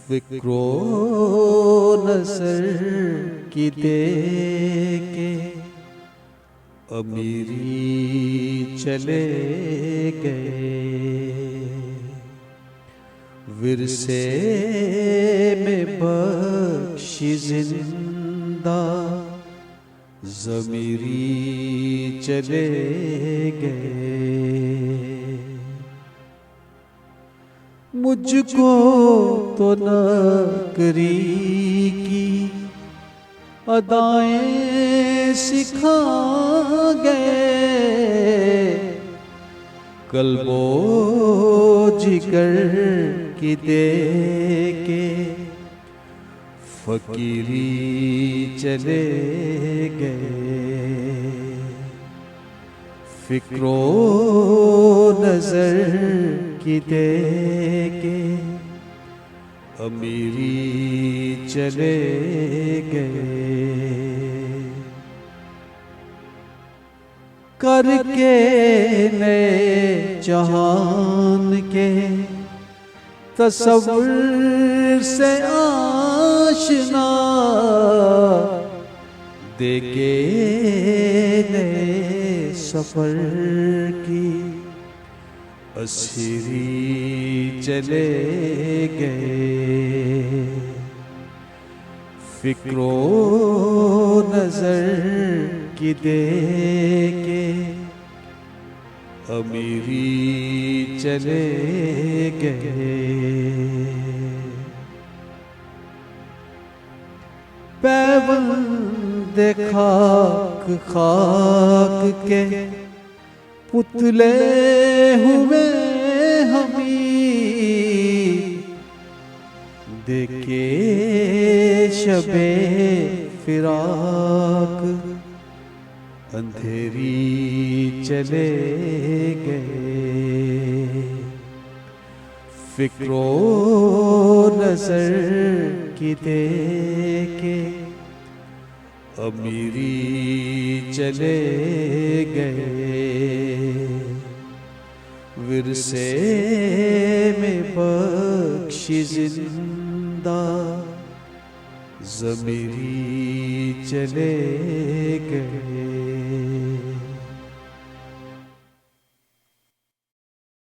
फिक्रो नजर की दे के अमीरी चले गए, विरसे में बख्शी जिंदा ज़मीरी चले गए। मुझको तो नकरी की अदाएं सिखा गए, कल्बो जिगर की दे के फकीरी चले गए। फिक्रो नजर की दे के अमीरी चले गए। करके नए जहान के तसव्वुर से आशना, देके नए सफर की असीरी चले गए। फिक्रो नजर की दे के अमीरी चले गए। पैबंद खाक खाक के पुतले हुए हमी, देखे शबे फिराक अंधेरी चले गए। फिक्रो नजर की दे के अमीरी चले गए, विरसे में बख्शी जिंदा ज़मीरी चले गए।